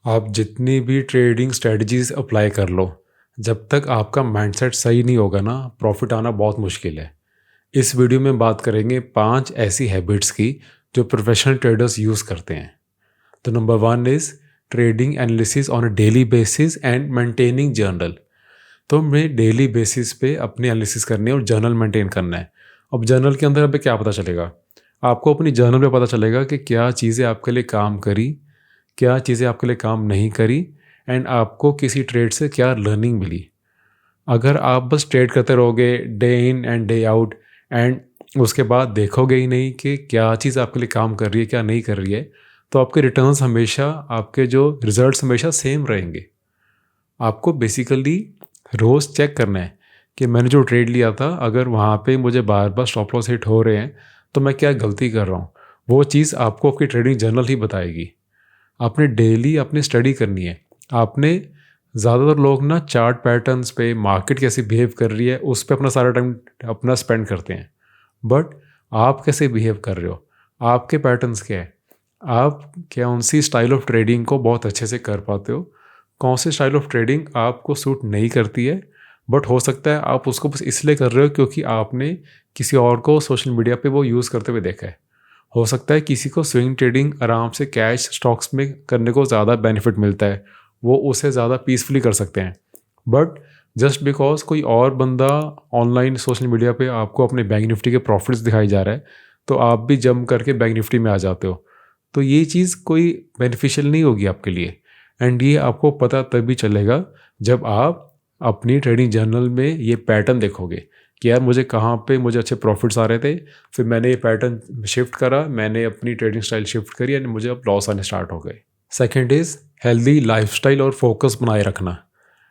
आप जितनी भी ट्रेडिंग स्ट्रेटजीज अप्लाई कर लो, जब तक आपका माइंडसेट सही नहीं होगा ना, प्रॉफिट आना बहुत मुश्किल है। इस वीडियो में बात करेंगे 5 ऐसी हैबिट्स की जो प्रोफेशनल ट्रेडर्स यूज़ करते हैं। तो number 1 is trading analysis on a daily basis and maintaining journal. तो हमें डेली बेसिस पे अपनी एनालिसिस करनी है और जर्नल मेंटेन करना है। अब जर्नल के अंदर हमें क्या पता चलेगा? आपको अपनी जर्नल में पता चलेगा कि क्या चीज़ें आपके लिए काम करी, क्या चीज़ें आपके लिए काम नहीं करी, एंड आपको किसी ट्रेड से क्या लर्निंग मिली। अगर आप बस ट्रेड करते रहोगे day in and day out, and उसके बाद देखोगे ही नहीं कि क्या चीज़ आपके लिए काम कर रही है, क्या नहीं कर रही है, तो आपके रिटर्न्स हमेशा, आपके जो रिजल्ट्स हमेशा सेम रहेंगे। आपको बेसिकली रोज़ चेक करना है कि मैंने जो ट्रेड लिया था, अगर वहाँ पे मुझे बार बार स्टॉप लॉस हिट हो रहे हैं, तो मैं क्या गलती कर रहा हूँ। वो चीज़ आपको आपकी ट्रेडिंग जर्नल ही बताएगी। आपने डेली अपनी स्टडी करनी है। आपने, ज़्यादातर लोग ना चार्ट पैटर्न्स पे, मार्केट कैसे बिहेव कर रही है उस पे अपना सारा टाइम अपना स्पेंड करते हैं। बट आप कैसे बिहेव कर रहे हो, आपके पैटर्न्स क्या है, आप कौन सी स्टाइल ऑफ ट्रेडिंग को बहुत अच्छे से कर पाते हो, कौन सी स्टाइल ऑफ ट्रेडिंग आपको सूट नहीं करती है, बट हो सकता है आप उसको बस इसलिए कर रहे हो क्योंकि आपने किसी और को सोशल मीडिया पे वो यूज़ करते हुए देखा है। हो सकता है किसी को स्विंग ट्रेडिंग आराम से कैश स्टॉक्स में करने को ज़्यादा बेनिफिट मिलता है, वो उसे ज़्यादा पीसफुली कर सकते हैं। बट जस्ट बिकॉज कोई और बंदा ऑनलाइन सोशल मीडिया पे आपको अपने बैंक निफ्टी के प्रॉफिट्स दिखाई जा रहा है, तो आप भी जंप करके बैंक निफ्टी में आ जाते हो। तो ये चीज़ कोई बेनिफिशियल नहीं होगी आपके लिए। एंड ये आपको पता तभी चलेगा जब आप अपनी ट्रेडिंग जर्नल में ये पैटर्न देखोगे कि यार मुझे कहाँ पे मुझे अच्छे प्रॉफिट्स आ रहे थे, फिर मैंने ये पैटर्न शिफ्ट करा, मैंने अपनी ट्रेडिंग स्टाइल शिफ्ट करी एंड मुझे अब लॉस आने स्टार्ट हो गए। सेकंड इज़ हेल्दी लाइफस्टाइल और फोकस बनाए रखना।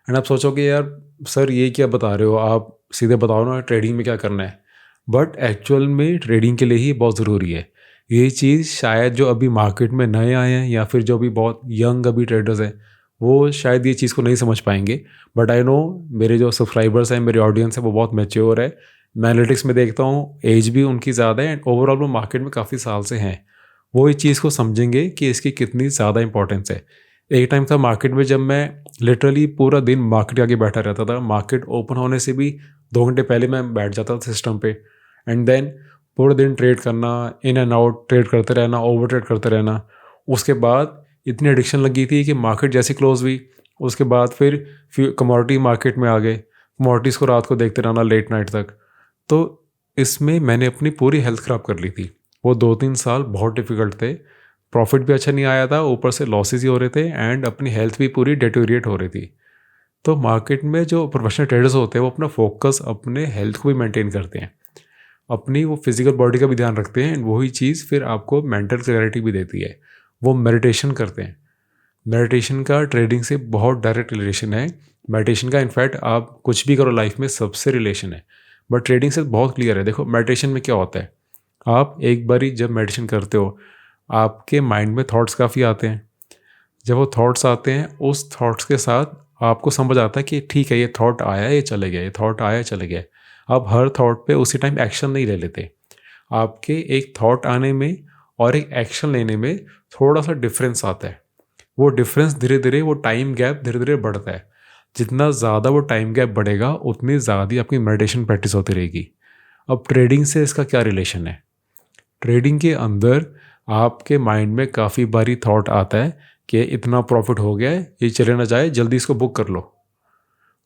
एंड आप सोचोगे यार सर ये क्या बता रहे हो, आप सीधे बताओ ना ट्रेडिंग में क्या करना है। बट एक्चुअल में ट्रेडिंग के लिए ही बहुत ज़रूरी है ये चीज़। शायद जो अभी मार्केट में नए आए हैं या फिर जो अभी बहुत यंग अभी ट्रेडर्स हैं, वो शायद ये चीज़ को नहीं समझ पाएंगे। बट आई नो मेरे जो सब्सक्राइबर्स हैं, मेरे ऑडियंस है, वो बहुत मैच्योर है। मैं एनालिटिक्स में देखता हूँ, एज भी उनकी ज़्यादा है एंड ओवरऑल वो मार्केट में काफ़ी साल से हैं। वो इस चीज़ को समझेंगे कि इसकी कितनी ज़्यादा इंपॉर्टेंस है। एक टाइम था मार्केट में जब मैं लिटरली पूरा दिन मार्केट के आगे बैठा रहता था। मार्केट ओपन होने से भी 2 घंटे पहले मैं बैठ जाता था सिस्टम पे, एंड देन पूरे दिन ट्रेड करना, इन एंड आउट ट्रेड करते रहना, ओवर ट्रेड करते रहना। उसके बाद इतनी एडिक्शन लगी थी कि मार्केट जैसे क्लोज हुई, उसके बाद फिर कमोडिटी मार्केट में आ गए, कमोडिटीज़ को रात को देखते रहना लेट नाइट तक। तो इसमें मैंने अपनी पूरी हेल्थ ख़राब कर ली थी। वो 2-3 साल बहुत डिफ़िकल्ट थे। प्रॉफिट भी अच्छा नहीं आया था, ऊपर से लॉसेस ही हो रहे थे एंड अपनी हेल्थ भी पूरी डिटेरिएट हो रही थी। तो मार्केट में जो प्रोफेशनल ट्रेडर्स होते हैं वो अपना फोकस अपने हेल्थ को भी मेंटेन करते हैं, अपनी वो फिजिकल बॉडी का भी ध्यान रखते हैं एंड वही चीज़ फिर आपको मेंटल क्लैरिटी भी देती है। वो मेडिटेशन करते हैं। मेडिटेशन का ट्रेडिंग से बहुत डायरेक्ट रिलेशन है। मेडिटेशन का इनफैक्ट आप कुछ भी करो लाइफ में सबसे रिलेशन है, बट ट्रेडिंग से बहुत क्लियर है। देखो मेडिटेशन में क्या होता है, आप एक बारी जब मेडिटेशन करते हो, आपके माइंड में थॉट्स काफ़ी आते हैं। जब वो थॉट्स आते हैं, उस थॉट्स के साथ आपको समझ आता है कि ठीक है ये थॉट आया, ये चले गया, ये थॉट आया, चले गया। आप हर थॉट पे उसी टाइम एक्शन नहीं ले लेते। आपके एक थॉट आने में और एक एक्शन लेने में थोड़ा सा डिफरेंस आता है। वो डिफरेंस धीरे धीरे, वो टाइम गैप धीरे धीरे बढ़ता है। जितना ज़्यादा वो टाइम गैप बढ़ेगा उतनी ज़्यादा आपकी मेडिटेशन प्रैक्टिस होती रहेगी। अब ट्रेडिंग से इसका क्या रिलेशन है? ट्रेडिंग के अंदर आपके माइंड में काफ़ी बारी थॉट आता है कि इतना प्रॉफिट हो गया है, ये चले ना जाए, जल्दी इसको बुक कर लो।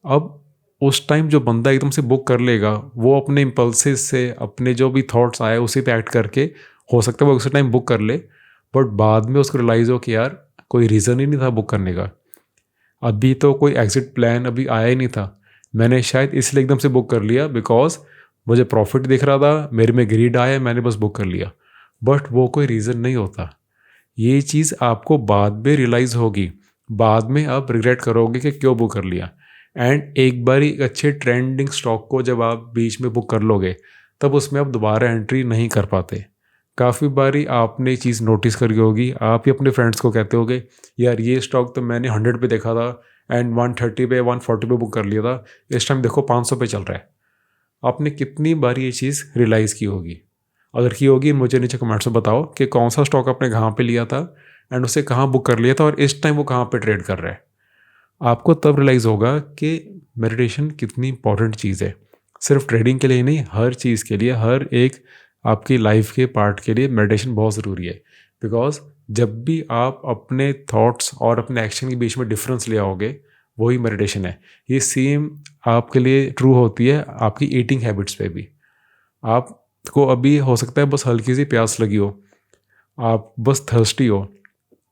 अब उस टाइम जो बंदा एकदम से बुक कर लेगा, वो अपने इम्पल्सिस से, अपने जो भी थॉट्स आए उसी पे एक्ट करके, हो सकता है वो उसी टाइम बुक कर ले, बट बाद में उसको रियलाइज़ हो कि यार कोई रीज़न ही नहीं था बुक करने का। अभी तो कोई एग्ज़िट प्लान अभी आया ही नहीं था। मैंने शायद इसलिए एकदम से बुक कर लिया बिकॉज़ मुझे प्रॉफिट दिख रहा था, मेरे में ग्रीड आया, मैंने बस बुक कर लिया। बट वो कोई रीज़न नहीं होता। ये चीज़ आपको बाद में रियलाइज़ होगी। बाद में आप रिग्रेट करोगे कि क्यों बुक कर लिया। एंड एक बार एक अच्छे ट्रेंडिंग स्टॉक को जब आप बीच में बुक कर लोगे, तब उसमें आप दोबारा एंट्री नहीं कर पाते। काफ़ी बारी आपने ये चीज़ नोटिस करी होगी, आप ही अपने फ्रेंड्स को कहते होगे यार ये स्टॉक तो मैंने 100 पे देखा था एंड 130 पे 140 पे बुक कर लिया था, इस टाइम देखो 500 पे चल रहा है। आपने कितनी बार ये चीज़ रियलाइज़ की होगी? अगर की होगी मुझे नीचे कमेंट्स में बताओ कि कौन सा स्टॉक आपने कहाँ पे लिया था एंड उसे कहाँ बुक कर लिया था और इस टाइम वो कहाँ पे ट्रेड कर रहा है। आपको तब रियलाइज़ होगा कि मेडिटेशन कितनी इंपॉर्टेंट चीज़ है। सिर्फ ट्रेडिंग के लिए ही नहीं, हर चीज़ के लिए, हर एक आपकी लाइफ के पार्ट के लिए मेडिटेशन बहुत ज़रूरी है। बिकॉज जब भी आप अपने थॉट्स और अपने एक्शन के बीच में डिफरेंस ले आओगे, वही मेडिटेशन है। ये सेम आपके लिए ट्रू होती है आपकी ईटिंग हैबिट्स पे भी। आपको अभी हो सकता है बस हल्की सी प्यास लगी हो, आप बस थर्स्टी हो,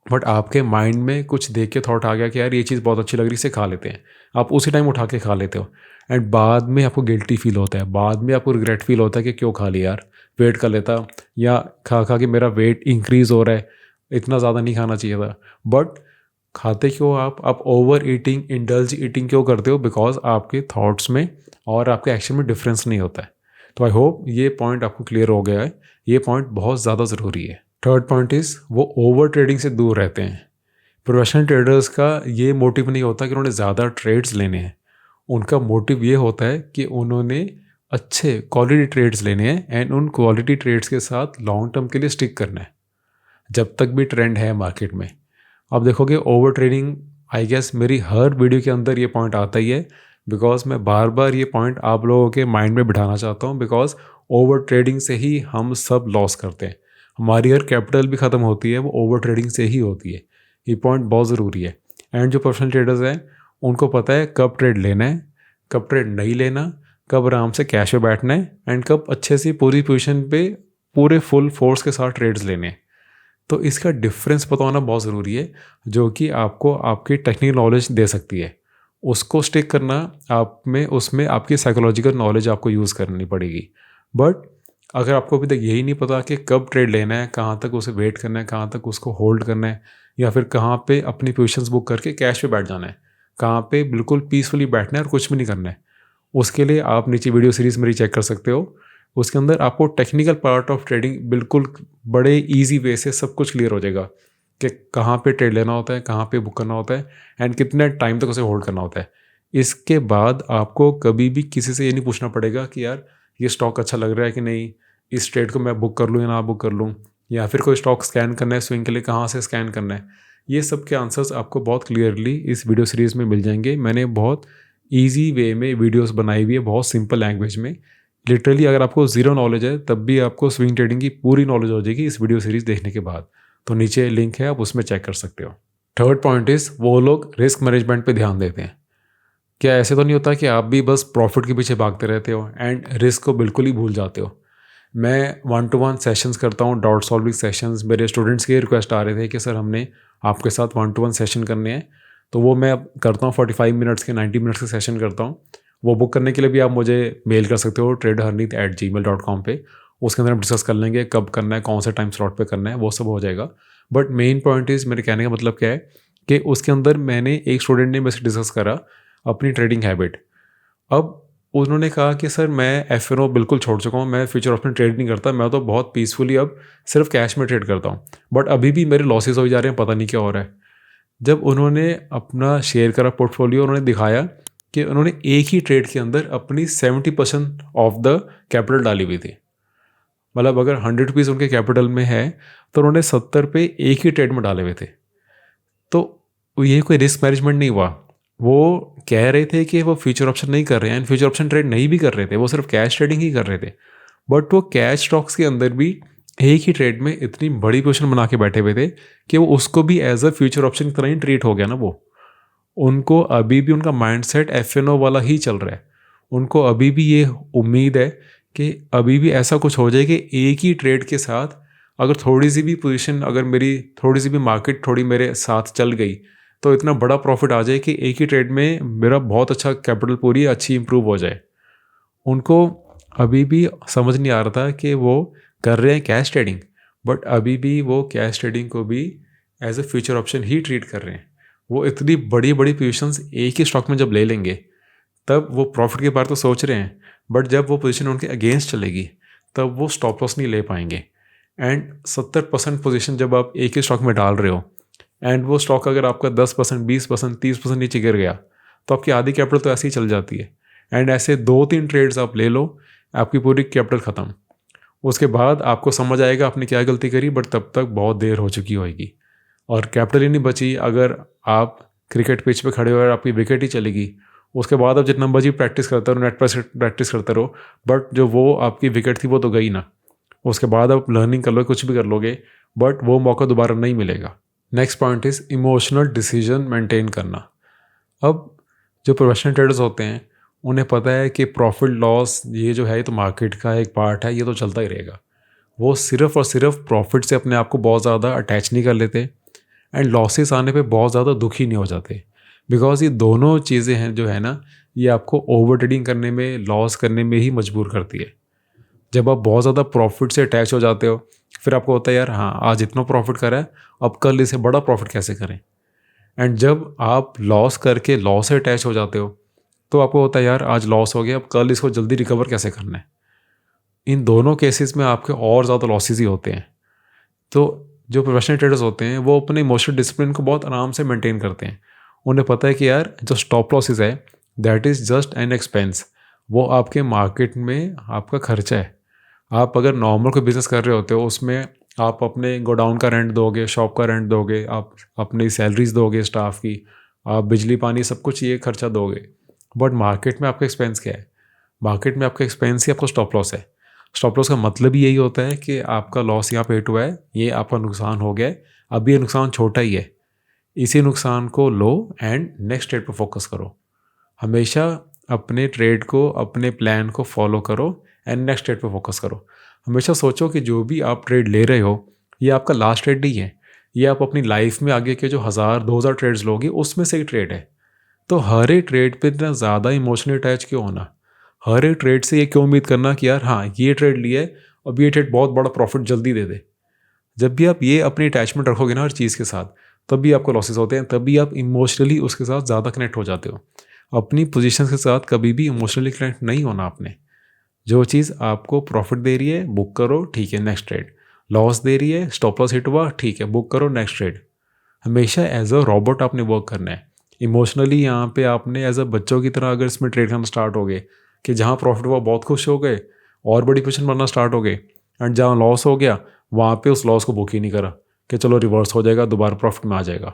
बट आपके माइंड में कुछ देख के थॉट आ गया कि यार ये चीज़ बहुत अच्छी लग रही है, इसे खा लेते हैं। आप उसी टाइम उठा के खा लेते हो एंड बाद में आपको गिल्टी फील होता है, बाद में आपको रिग्रेट फील होता है कि क्यों खा लिया यार, वेट कर लेता, या खा खा के मेरा वेट इंक्रीज़ हो रहा है, इतना ज़्यादा नहीं खाना चाहिए था। बट खाते क्यों आप ओवर ईटिंग, इंडल्ज ईटिंग क्यों करते हो? बिकॉज आपके थॉट्स में और आपके एक्शन में डिफरेंस नहीं होता है। तो आई होप ये पॉइंट आपको क्लियर हो गया है। ये पॉइंट बहुत ज़्यादा ज़रूरी है। थर्ड पॉइंट इज़ वो ओवर ट्रेडिंग से दूर रहते हैं। प्रोफेशनल ट्रेडर्स का ये मोटिव नहीं होता कि उन्होंने ज़्यादा ट्रेड्स लेने हैं। उनका मोटिव ये होता है कि उन्होंने अच्छे क्वालिटी ट्रेड्स लेने हैं एंड उन क्वालिटी ट्रेड्स के साथ लॉन्ग टर्म के लिए स्टिक करना है, जब तक भी ट्रेंड है मार्केट में। अब देखोगे ओवर ट्रेडिंग, आई गेस मेरी हर वीडियो के अंदर ये पॉइंट आता ही है, बिकॉज मैं बार बार ये पॉइंट आप लोगों के माइंड में बिठाना चाहता हूँ। बिकॉज ओवर ट्रेडिंग से ही हम सब लॉस करते हैं, हमारी हर कैपिटल भी ख़त्म होती है वो ओवर ट्रेडिंग से ही होती है। ये पॉइंट बहुत ज़रूरी है। एंड जो प्रोफेशनल ट्रेडर्स हैं उनको पता है कब ट्रेड लेना है, कब ट्रेड नहीं लेना, कब आराम से कैश पे बैठना है एंड कब अच्छे से पूरी पोजीशन पे पूरे फुल फोर्स के साथ ट्रेड्स लेने हैं। तो इसका डिफरेंस पता होना बहुत ज़रूरी है, जो कि आपको आपकी टेक्निकल नॉलेज दे सकती है। उसको स्टिक करना आप में, उसमें आपकी साइकोलॉजिकल नॉलेज आपको यूज़ करनी पड़ेगी। बट अगर आपको अभी तक यही नहीं पता कि कब ट्रेड लेना है, कहाँ तक उसे वेट करना है, कहाँ तक उसको होल्ड करना है, या फिर कहाँ पे अपनी पोजीशंस बुक करके कैश पे बैठ जाना है, कहाँ पे बिल्कुल पीसफुली बैठना है और कुछ भी नहीं करना है, उसके लिए आप नीचे वीडियो सीरीज़ मेरी चेक कर सकते हो। उसके अंदर आपको टेक्निकल पार्ट ऑफ ट्रेडिंग बिल्कुल बड़े ईजी वे से सब कुछ क्लियर हो जाएगा कि कहाँ पे ट्रेड लेना होता है, कहाँ पे बुक करना होता है एंड कितने टाइम तक उसे होल्ड करना होता है। इसके बाद आपको कभी भी किसी से ये नहीं पूछना पड़ेगा कि यार ये स्टॉक अच्छा लग रहा है कि नहीं, इस ट्रेड को मैं बुक कर लूँ या ना बुक कर लूँ, या फिर कोई स्टॉक स्कैन करना है स्विंग के लिए, कहाँ से स्कैन करना है। ये सब के आंसर्स आपको बहुत क्लियरली इस वीडियो सीरीज़ में मिल जाएंगे। मैंने बहुत ईजी वे में वीडियोस बनाई हुई है, बहुत सिंपल लैंग्वेज में। लिटरली अगर आपको ज़ीरो नॉलेज है तब भी आपको स्विंग ट्रेडिंग की पूरी नॉलेज हो जाएगी इस वीडियो सीरीज़ देखने के बाद। तो नीचे लिंक है, आप उसमें चेक कर सकते हो। थर्ड पॉइंट इज़ वो लोग रिस्क मैनेजमेंट पे ध्यान देते हैं। क्या ऐसे तो नहीं होता कि आप भी बस प्रॉफिट के पीछे भागते रहते हो एंड रिस्क को बिल्कुल ही भूल जाते हो? मैं 1-to-1 सेशंस करता हूँ, डाउट सॉल्विंग सेशंस। मेरे स्टूडेंट्स के रिक्वेस्ट आ रहे थे कि सर हमने आपके साथ 1-to-1 सेशन करने हैं, तो वो मैं करता हूँ 45 मिनट्स के, 90 मिनट्स के सेशन करता हूँ। वो बुक करने के लिए भी आप मुझे मेल कर सकते हो tradeharneet@gmail.com पे। उसके अंदर हम डिस्कस कर लेंगे कब करना है, कौन से टाइम स्लॉट पे करना है, वो सब हो जाएगा। बट मेन पॉइंट इज़, मेरे कहने का मतलब क्या है कि उसके अंदर मैंने एक स्टूडेंट ने मेरे से डिस्कस करा अपनी ट्रेडिंग हैबिट। अब उन्होंने कहा कि सर मैं एफ-एन-ओ बिल्कुल छोड़ चुका हूँ, मैं फ्यूचर ऑप्शन ट्रेड नहीं करता, मैं तो बहुत पीसफुली अब सिर्फ कैश में ट्रेड करता हूँ, बट अभी भी मेरे लॉसेस हो जा रहे हैं, पता नहीं क्या हो रहा है। जब उन्होंने अपना शेयर करा पोर्टफोलियो, उन्होंने दिखाया कि उन्होंने एक ही ट्रेड के अंदर अपनी 70% ऑफ द कैपिटल डाली हुई थी। मतलब अगर 100 रुपीज़ उनके कैपिटल में है तो उन्होंने 70 पे एक ही ट्रेड में डाले हुए थे। तो ये कोई रिस्क मैनेजमेंट नहीं हुआ। वो कह रहे थे कि वो फ्यूचर ऑप्शन नहीं कर रहे हैं एंड फ्यूचर ऑप्शन ट्रेड नहीं भी कर रहे थे, वो सिर्फ कैश ट्रेडिंग ही कर रहे थे। बट वो कैश स्टॉक्स के अंदर भी एक ही ट्रेड में इतनी बड़ी पोजीशन बना के बैठे हुए थे कि वो उसको भी एज अ फ्यूचर ऑप्शन की तरह ही ट्रीट हो गया ना। वो उनको अभी भी उनका माइंडसेट एफ-एन-ओ वाला ही चल रहा है। उनको अभी भी ये उम्मीद है कि अभी भी ऐसा कुछ हो जाए कि एक ही ट्रेड के साथ अगर थोड़ी सी भी पोजीशन, अगर मेरी थोड़ी सी भी मार्केट थोड़ी मेरे साथ चल गई तो इतना बड़ा प्रॉफिट आ जाए कि एक ही ट्रेड में मेरा बहुत अच्छा कैपिटल पूरी अच्छी इंप्रूव हो जाए। उनको अभी भी समझ नहीं आ रहा था कि वो कर रहे हैं कैश ट्रेडिंग, बट अभी भी वो कैश ट्रेडिंग को भी एज अ फ्यूचर ऑप्शन ही ट्रीट कर रहे हैं। वो इतनी बड़ी बड़ी पोजीशंस एक ही स्टॉक में जब ले लेंगे तब वो प्रॉफिट के बारे तो सोच रहे हैं, बट जब वो पोजीशन उनके अगेंस्ट चलेगी तब वो स्टॉप लॉस नहीं ले पाएंगे। एंड 70% पोजीशन जब आप एक ही स्टॉक में डाल रहे हो एंड वो स्टॉक अगर आपका 10%, 20%, 30% नीचे गिर गया तो आपकी आधी कैपिटल तो ऐसे ही चल जाती है। एंड ऐसे 2-3 ट्रेड्स आप ले लो, आपकी पूरी कैपिटल ख़त्म। उसके बाद आपको समझ आएगा आपने क्या गलती करी, बट तब तक बहुत देर हो चुकी होगी। और कैपिटल ही नहीं बची। अगर आप क्रिकेट पिच पे खड़े हो और आपकी विकेट ही चलेगी, उसके बाद आप जितना मर्जी प्रैक्टिस करते रहो, नेट पर प्रैक्टिस करते रहो, बट जो वो आपकी विकेट थी वो तो गई ना। उसके बाद आप लर्निंग कर लोगे, कुछ भी कर लोगे, बट वो मौका दोबारा नहीं मिलेगा। Next point is emotional decision maintain करना। अब जो प्रोफेशनल ट्रेडर्स होते हैं उन्हें पता है कि प्रॉफिट लॉस ये जो है ये तो मार्केट का एक पार्ट है, ये तो चलता ही रहेगा। वो सिर्फ और सिर्फ प्रॉफिट से अपने आप को बहुत ज़्यादा अटैच नहीं कर लेते, एंड लॉसेस आने पे बहुत ज़्यादा दुखी नहीं हो जाते। बिकॉज ये दोनों चीज़ें हैं जो है ना, ये आपको ओवर ट्रेडिंग करने में, लॉस करने में ही मजबूर करती है। जब आप बहुत ज़्यादा प्रॉफिट से अटैच हो जाते हो, फिर आपको होता है यार हाँ आज इतना प्रॉफिट करा है, अब कल इसे बड़ा प्रॉफिट कैसे करें। एंड जब आप लॉस करके लॉस से अटैच हो जाते हो, तो आपको होता है यार आज लॉस हो गया, अब कल इसको जल्दी रिकवर कैसे करना है। इन दोनों केसेस में आपके और ज़्यादा लॉसेस ही होते हैं। तो जो प्रोफेशनल ट्रेडर्स होते हैं वो अपने इमोशनल डिसिप्लिन को बहुत आराम से मेंटेन करते हैं। उन्हें पता है कि यार जो स्टॉप लॉसेस है that is just an expense, वो आपके मार्केट में आपका खर्चा है। आप अगर नॉर्मल कोई बिज़नेस कर रहे होते हो, उसमें आप अपने गोडाउन का रेंट दोगे, शॉप का रेंट दोगे, आप अपनी सैलरीज दोगे स्टाफ की, आप बिजली पानी सब कुछ ये खर्चा दोगे। बट मार्केट में आपका एक्सपेंस क्या है? मार्केट में आपका एक्सपेंस ही आपका स्टॉप लॉस है। स्टॉप लॉस का मतलब ही यही होता है कि आपका लॉस यहाँ पे हिट हुआ है, ये आपका नुकसान हो गया है, अभी ये नुकसान छोटा ही है, इसी नुकसान को लो एंड नेक्स्ट ट्रेड पर फोकस करो। हमेशा अपने ट्रेड को, अपने प्लान को फॉलो करो एंड नेक्स्ट ट्रेड पे फोकस करो। हमेशा सोचो कि जो भी आप ट्रेड ले रहे हो ये आपका लास्ट ट्रेड नहीं है, ये आप अपनी लाइफ में आगे के जो 1000-2000 ट्रेड्स लोगे उसमें से एक ट्रेड है। तो हर एक ट्रेड पे इतना ज़्यादा इमोशनली अटैच क्यों होना? हर एक ट्रेड से ये क्यों उम्मीद करना कि यार हाँ ये ट्रेड लिया है, अब ये ट्रेड बहुत बड़ा प्रॉफिट जल्दी दे दे। जब भी आप ये अपनी अटैचमेंट रखोगे ना हर चीज़ के साथ, तब भी आपको लॉसेस होते हैं, तभी आप इमोशनली उसके साथ ज़्यादा कनेक्ट हो जाते हो। अपनी पोजीशन के साथ कभी भी इमोशनली कनेक्ट नहीं होना आपने। जो चीज़ आपको प्रॉफिट दे रही है बुक करो, ठीक है नेक्स्ट ट्रेड। लॉस दे रही है, स्टॉप लॉस हिट हुआ, ठीक है बुक करो नेक्स्ट ट्रेड। हमेशा एज अ रॉबोट आपने वर्क करना है। इमोशनली यहाँ पे आपने एज अ बच्चों की तरह अगर इसमें ट्रेड करना स्टार्ट हो गए कि जहाँ प्रॉफिट हुआ बहुत खुश हो गए और बड़ी पोजीशन बनना स्टार्ट हो गए, एंड जहाँ लॉस हो गया वहाँ पे उस लॉस को बुक ही नहीं करा कि चलो रिवर्स हो जाएगा, दोबारा प्रॉफिट में आ जाएगा।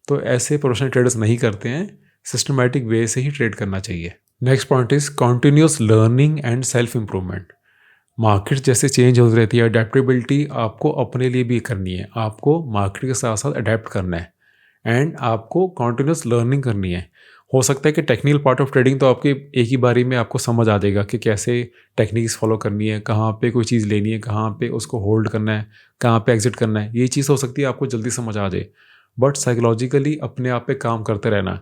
तो ऐसे प्रोफेशनल ट्रेडर्स नहीं करते हैं, सिस्टमैटिक वे से ही ट्रेड करना चाहिए। Next point is continuous learning and self improvement. Market जैसे चेंज होती रहती है, अडेप्टेबिलिटी आपको अपने लिए भी करनी है। आपको मार्केट के साथ साथ अडेप्ट करना है एंड आपको कॉन्टिन्यूस लर्निंग करनी है। हो सकता है कि टेक्निकल पार्ट ऑफ ट्रेडिंग तो आपके एक ही बारी में आपको समझ आ जाएगा कि कैसे टेक्निक्स फॉलो करनी है, कहाँ पे कोई चीज़ लेनी है, कहाँ पे उसको होल्ड करना है, कहाँ पे एग्जिट करना है, ये चीज़ हो सकती है आपको जल्दी समझ आ जाए। बट साइकोलॉजिकली अपने आप पे काम करते रहना,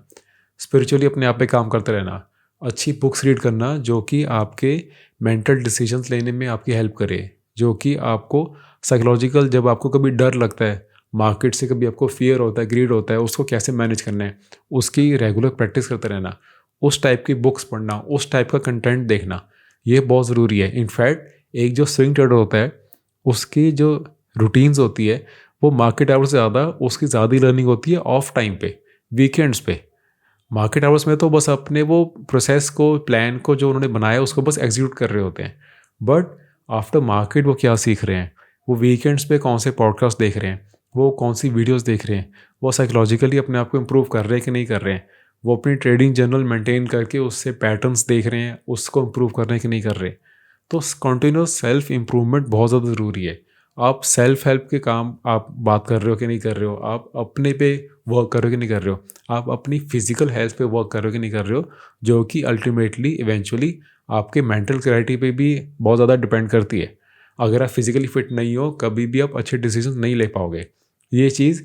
स्पिरिचुअली अपने आप पे काम करते रहना, अच्छी बुक्स रीड करना जो कि आपके मेंटल डिसीजंस लेने में आपकी हेल्प करे, जो कि आपको साइकोलॉजिकल, जब आपको कभी डर लगता है मार्केट से, कभी आपको फियर होता है, ग्रीड होता है, उसको कैसे मैनेज करना है, उसकी रेगुलर प्रैक्टिस करते रहना, उस टाइप की बुक्स पढ़ना, उस टाइप का कंटेंट देखना, ये बहुत ज़रूरी है। इनफैक्ट एक जो स्विंग ट्रेडर होता है उसकी जो रूटीन्स होती है वो मार्केट आवर्स से ज़्यादा, उसकी ज़्यादा लर्निंग होती है ऑफ टाइम पे, वीकेंड्स पे। मार्केट आवर्स में तो बस अपने वो प्रोसेस को, प्लान को जो उन्होंने बनाया उसको बस एग्जीक्यूट कर रहे होते हैं। बट आफ्टर मार्केट वो क्या सीख रहे हैं, वो वीकेंड्स पे कौन से पॉडकास्ट देख रहे हैं, वो कौन सी वीडियोस देख रहे हैं, वो साइकोलॉजिकली अपने आप को इम्प्रूव कर रहे हैं कि नहीं कर रहे हैं, वो अपनी ट्रेडिंग जर्नल मेंटेन करके उससे पैटर्न्स देख रहे हैं, उसको इम्प्रूव कर रहे हैं कि नहीं कर रहे। तो कंटिन्यूस सेल्फ इम्प्रूवमेंट बहुत ज़्यादा ज़रूरी है। आप सेल्फ हेल्प के काम आप बात कर रहे हो कि नहीं कर रहे हो, आप अपने पे वर्क कर रहे हो कि नहीं कर रहे हो, आप अपनी फिजिकल हेल्थ पे वर्क कर रहे हो कि नहीं कर रहे हो, जो कि अल्टीमेटली इवेंचुअली आपके मेंटल क्लैरिटी पे भी बहुत ज़्यादा डिपेंड करती है। अगर आप फिजिकली फिट नहीं हो, कभी भी आप अच्छे डिसीजन नहीं ले पाओगे। ये चीज़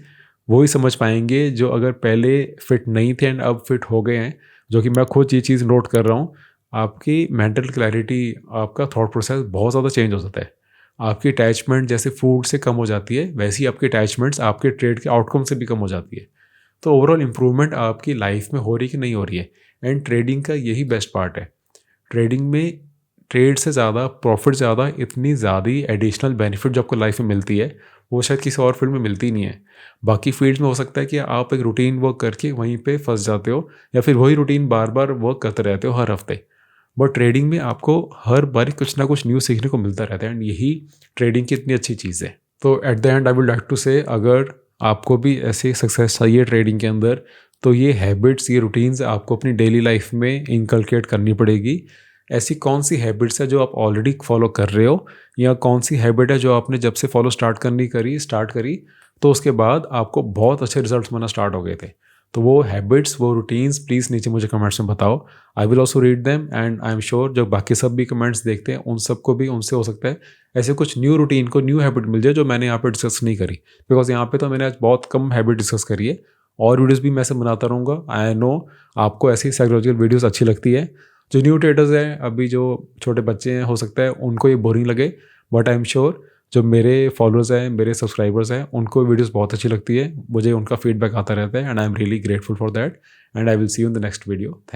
वही समझ पाएंगे जो अगर पहले फिट नहीं थे एंड अब फिट हो गए हैं, जो कि मैं खुद ये चीज़ नोट कर रहा हूँ। आपकी मेंटल क्लैरिटी, आपका थॉट प्रोसेस बहुत ज़्यादा चेंज हो जाता है। आपकी अटैचमेंट जैसे फूड से कम हो जाती है, वैसे ही आपकी अटैचमेंट्स आपके ट्रेड के आउटकम से भी कम हो जाती है। तो ओवरऑल इम्प्रूवमेंट आपकी लाइफ में हो रही कि नहीं हो रही है, एंड ट्रेडिंग का यही बेस्ट पार्ट है। ट्रेडिंग में ट्रेड से ज़्यादा, प्रॉफिट ज़्यादा, इतनी ज़्यादा एडिशनल बेनिफिट जो आपको लाइफ में मिलती है वो शायद किसी और फील्ड में मिलती नहीं है। बाकी फील्ड में हो सकता है कि आप एक रूटीन वर्क करके वहीं पे फंस जाते हो, या फिर वही रूटीन बार बार वर्क करते रहते हो हर हफ्ते। बट ट्रेडिंग में आपको हर बार कुछ ना कुछ न्यू सीखने को मिलता रहता है, एंड यही ट्रेडिंग की इतनी अच्छी चीज़ है। तो at the end I would like to say, अगर आपको भी ऐसे सक्सेस चाहिए ट्रेडिंग के अंदर, तो ये हैबिट्स, ये रूटीन्स आपको अपनी डेली लाइफ में इनकलकेट करनी पड़ेगी। ऐसी कौन सी हैबिट्स है जो आप ऑलरेडी फॉलो कर रहे हो, या कौन सी हैबिट है जो आपने जब से फॉलो स्टार्ट करी तो उसके बाद आपको बहुत अच्छे रिजल्ट्स मिलना स्टार्ट हो गए थे। तो वो हैबिट्स, वो रूटीन्स प्लीज़ नीचे मुझे कमेंट्स में बताओ। I will also read them, and I am sure जो बाकी सब भी कमेंट्स देखते हैं उन सबको भी उनसे हो सकता है ऐसे कुछ न्यू रूटीन को न्यू हैबिट मिल जाए जो मैंने यहाँ पे डिस्कस नहीं करी। बिकॉज यहाँ पे तो मैंने आज बहुत कम हैबिट डिस्कस करी है, और वीडियोज़ भी मैं ऐसे बनाता रहूँगा। आई नो आपको ऐसी साइकोलॉजिकल वीडियोज़ अच्छी लगती है। जो न्यू ट्रेडर्स हैं, अभी जो छोटे बच्चे हैं, हो सकता है उनको ये बोरिंग लगे, बट आई एम श्योर जो मेरे फॉलोअर्स हैं, मेरे सब्सक्राइबर्स हैं, उनको वीडियोस बहुत अच्छी लगती है। मुझे उनका फीडबैक आता रहता है, and I am really grateful for that, and I will see you in the next video. Thank